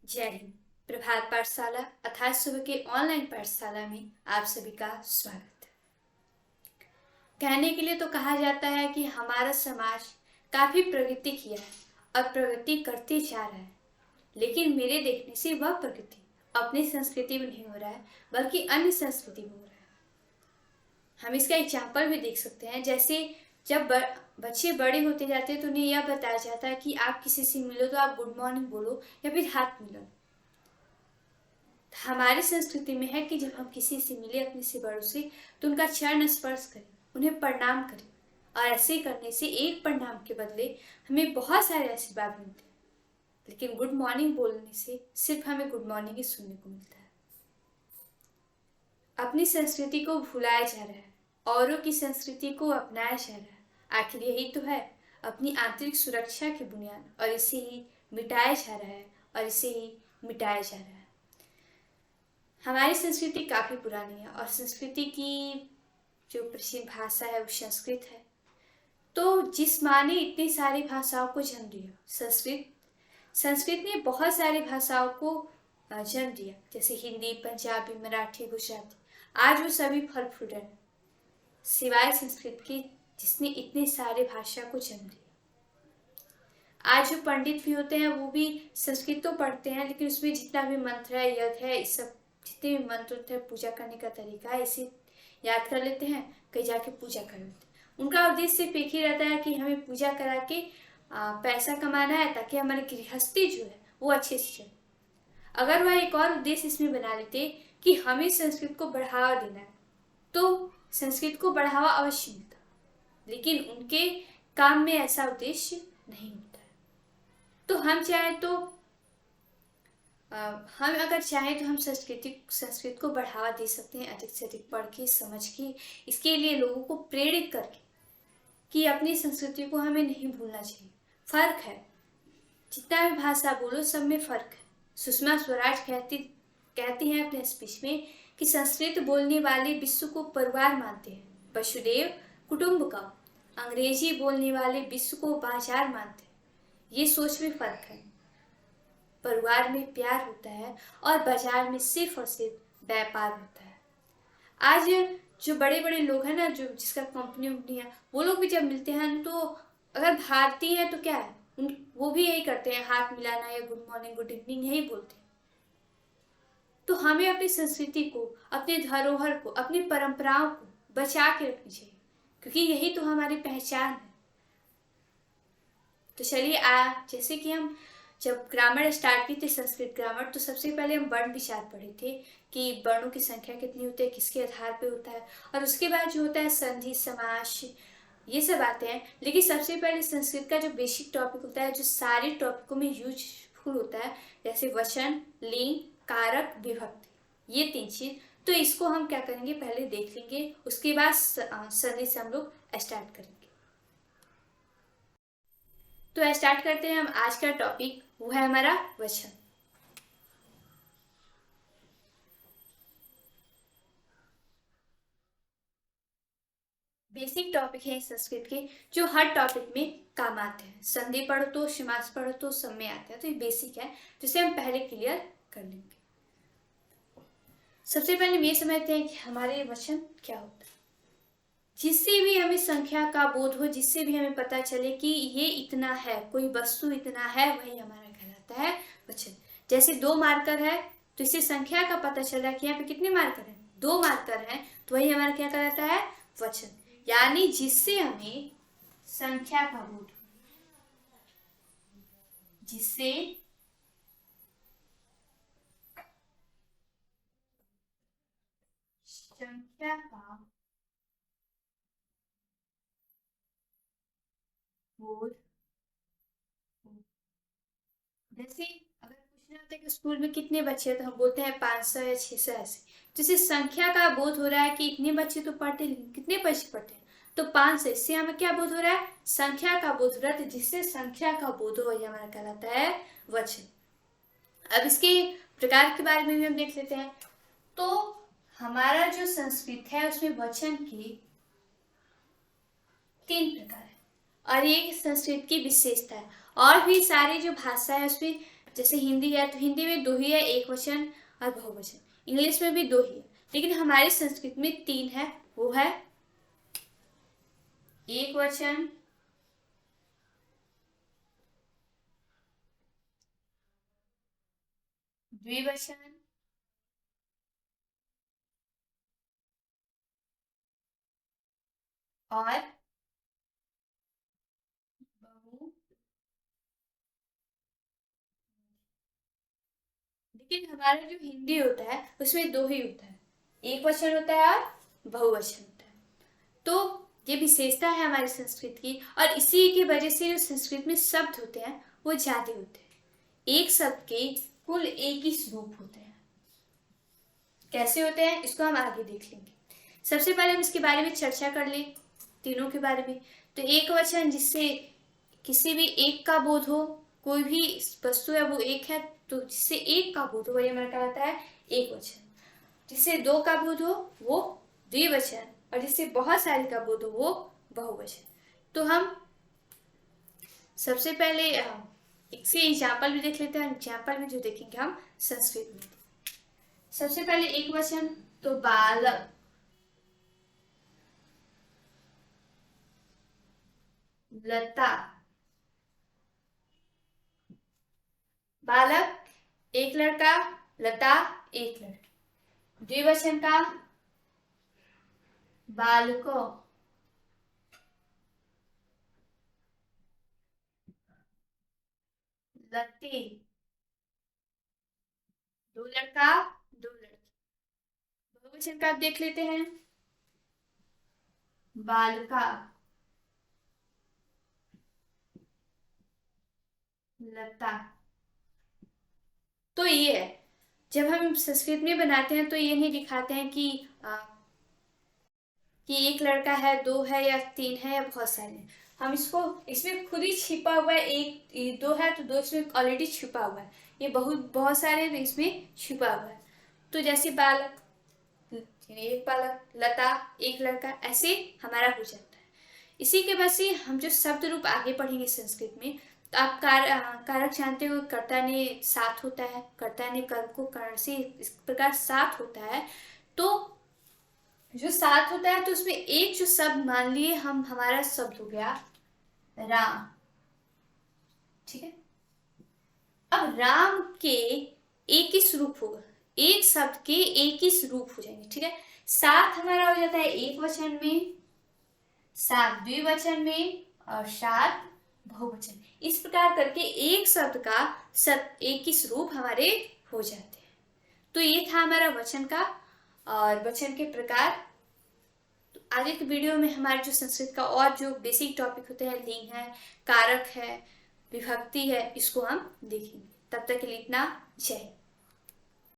जय हिंद। प्रभात पाठशाला अर्थात सुबह के ऑनलाइन पाठशाला में आप सभी का स्वागत है। कहने के लिए तो कहा जाता है कि हमारा समाज काफी प्रगति किया है और प्रगति करते जा रहा है, लेकिन मेरे देखने से वह प्रगति अपनी संस्कृति में नहीं हो रहा है बल्कि अन्य संस्कृति में हो रहा है। हम इसका एग्जाम्पल भी देख सकते हैं, जैसे जब बच्चे बड़े होते जाते हैं तो उन्हें यह बताया जाता है कि आप किसी से मिलो तो आप गुड मॉर्निंग बोलो या फिर हाथ मिलो। हमारी संस्कृति में है कि जब हम किसी से मिले अपने से बड़ों से तो उनका चरण स्पर्श करें, उन्हें प्रणाम करें, और ऐसे करने से एक प्रणाम के बदले हमें बहुत सारे आशीर्वाद मिलते हैं। लेकिन गुड मॉर्निंग बोलने से सिर्फ हमें गुड मॉर्निंग ही सुनने को मिलता है। अपनी संस्कृति को भुलाया जा रहा है, औरों की संस्कृति को अपनाया जा रहा है। आखिर यही तो है अपनी आंतरिक सुरक्षा की बुनियाद, और इसे ही मिटाया जा रहा है और इसे ही मिटाया जा रहा है। हमारी संस्कृति काफी पुरानी है और संस्कृति की जो प्रसिद्ध भाषा है वो संस्कृत है। तो जिस माँ ने इतनी सारी भाषाओं को जन्म दिया, संस्कृत ने बहुत सारी भाषाओं को जन्म दिया, जैसे हिंदी, पंजाबी, मराठी, गुजराती। आज वो सभी फल फूल रहे हैं सिवाय संस्कृत के, जिसने इतने सारे भाषा को जन्म दिया। आज जो पंडित भी होते हैं वो भी संस्कृत तो पढ़ते हैं, लेकिन उसमें जितना भी मंत्र है, यज्ञ है, इस सब जितने भी मंत्र होते हैं, पूजा करने का तरीका है, इसे याद कर लेते हैं, कहीं जाके पूजा कर लेते हैं। उनका उद्देश्य सिर्फ एक ही रहता है कि हमें पूजा करा के पैसा कमाना है, ताकि हमारी गृहस्थी जो है वो अच्छे से चले। अगर वह एक और उद्देश्य इसमें बना लेते कि हमें संस्कृत को बढ़ावा देना है, तो संस्कृत को बढ़ावा अवश्य मिलता, लेकिन उनके काम में ऐसा उद्देश्य नहीं होता है। तो हम अगर चाहें तो हम संस्कृत को बढ़ावा दे सकते हैं, अधिक से अधिक पढ़ के, समझ के, इसके लिए लोगों को प्रेरित करके कि अपनी संस्कृति को हमें नहीं भूलना चाहिए। फर्क है, जितना भी भाषा बोलो सब में फर्क है। सुषमा स्वराज कहती हैं अपने स्पीच में कि संस्कृत बोलने वाले विश्व को परिवार मानते हैं, वसुधैव कुटुंबकम। अंग्रेजी बोलने वाले विश्व को बाजार मानते हैं। ये सोच में फर्क है। परिवार में प्यार होता है और बाजार में सिर्फ और सिर्फ व्यापार होता है। आज जो बड़े बड़े लोग हैं ना, जो जिसका कंपनी है, वो लोग भी जब मिलते हैं तो अगर भारतीय है तो क्या है, वो भी यही करते हैं, हाथ मिलाना या गुड मॉर्निंग, गुड इवनिंग यही बोलते हैं। तो हमें अपनी संस्कृति को, अपने धरोहर को, अपनी परंपराओं को बचा के रखनी चाहिए, क्योंकि यही तो हमारी पहचान है। तो चलिए, जैसे कि हम जब ग्रामर स्टार्ट की थी, संस्कृत ग्रामर, तो सबसे पहले हम वर्ण विचार पढ़े थे कि वर्णों की संख्या कितनी होती है, किसके आधार पे होता है, और उसके बाद जो होता है संधि, समास, ये सब आते हैं। लेकिन सबसे पहले संस्कृत का जो बेसिक टॉपिक होता है, जो सारे टॉपिकों में यूजफुल होता है, जैसे वचन, लिंग, कारक, विभक्ति, ये 3 चीज। तो इसको हम क्या करेंगे, पहले देख लेंगे, उसके बाद संधि से हम लोग स्टार्ट करेंगे। तो स्टार्ट करते हैं हम आज का टॉपिक, वो है हमारा वचन। बेसिक टॉपिक है संस्कृत के, जो हर टॉपिक में काम आते हैं। संधि पढ़ो तो, समास पढ़ो तो, सब में आते हैं। तो ये बेसिक है, जिसे हम पहले क्लियर कर लेंगे। सबसे पहले हम ये समझते हैं कि हमारे वचन क्या होता है। जिससे भी हमें संख्या का बोध हो, जिससे भी हमें पता चले कि ये इतना है, कोई वस्तु इतना है, वही हमारा कहलाता है वचन। जैसे 2 मार्कर है तो इससे संख्या का पता चल रहा है कि यहाँ पे कितने मार्कर हैं, 2 मार्कर हैं, तो वही हमारा क्या कहलाता है, वचन। यानी जिससे हमें संख्या का बोध, जिससे संख्या का बोध, जैसे अगर पूछना होता है कि स्कूल में कितने बच्चे हैं, तो हम बोलते हैं 500 या 600 ऐसे। जैसे संख्या का बोध हो रहा है कि इतने बच्चे तो पढ़ते, लेकिन कितने बच्चे पढ़ते हैं, तो 500। इससे हमें क्या बोध हो रहा है, संख्या का बोध हो रहा है। तो जिससे संख्या का बोध हो, यह हमारा कहलाता है वचन। अब इसके प्रकार के बारे में भी हम देख लेते हैं। तो हमारा जो संस्कृत है उसमें वचन के 3 प्रकार है, और ये संस्कृत की विशेषता है। और भी सारी जो भाषा है उसमें जैसे हिंदी है तो हिंदी में दो ही है, एक वचन और बहुवचन। इंग्लिश में भी दो ही है, लेकिन हमारी संस्कृत में तीन है। वो है एक वचन, द्विवचन और बहु। लेकिन हमारा जो हिंदी होता है उसमें दो ही होता है, एक वचन होता है और बहुवचन होता है। तो ये विशेषता है हमारी संस्कृत की, और इसी की वजह से जो संस्कृत में शब्द होते हैं वो ज्यादा होते हैं। एक शब्द के कुल 21 रूप होते हैं। कैसे होते हैं इसको हम आगे देख लेंगे। सबसे पहले हम इसके बारे में चर्चा कर ले, तीनों के बारे में। तो एक वचन, जिससे किसी भी एक का बोध हो, कोई भी वस्तु है वो एक है तो जिससे एक का बोध हो वही हमारा क्या होता है, एक वचन। जिससे दो का बोध हो वो द्विवचन, और जिससे बहुत सारे का बोध हो वो बहुवचन। तो हम सबसे पहले एक से एग्जाम्पल भी देख लेते हैं। एग्जाम्पल में जो देखेंगे हम संस्कृत में, सबसे पहले एक वचन तो बालक, लता। बालक एक लड़का, लता एक लड़की। द्विवचन का बालको, लती। दो लड़का दो लड़की। बहुवचन का आप देख लेते हैं, बालका, लता। तो ये है, जब हम संस्कृत में बनाते हैं तो ये नहीं दिखाते हैं कि एक लड़का है, दो है या तीन है या बहुत सारे हैं। हम इसको, इसमें खुद ही छिपा हुआ है, एक ये दो है तो दो इसमें ऑलरेडी छिपा हुआ है, ये बहुत बहुत सारे इसमें छिपा हुआ है। तो जैसे बालक, एक बालक, लता एक लड़का, ऐसे हमारा हो जाता है। इसी के वजह से हम जो शब्द रूप आगे पढ़ेंगे संस्कृत में, तो आप कारक जानते हो, कर्ता ने साथ होता है, कर्ता ने कर्म को कर्ण से इस प्रकार साथ होता है। तो जो साथ होता है तो उसमें एक जो शब्द मान लिए हम, हमारा शब्द हो गया राम, ठीक है। अब राम के 21 रूप होगा, एक शब्द के 21 रूप हो जाएंगे, ठीक है। सात हमारा हो जाता है एक वचन में, सात द्विवचन में और सात बहुवचन। इस प्रकार करके एक शब्द का 21 रूप हमारे हो जाते हैं। तो ये था हमारा वचन का और वचन के प्रकार। तो आगे के वीडियो में हमारे जो संस्कृत का और जो बेसिक टॉपिक होते हैं, लिंग है, कारक है, विभक्ति है, इसको हम देखेंगे। तब तक के लिए इतना, जय हिंद।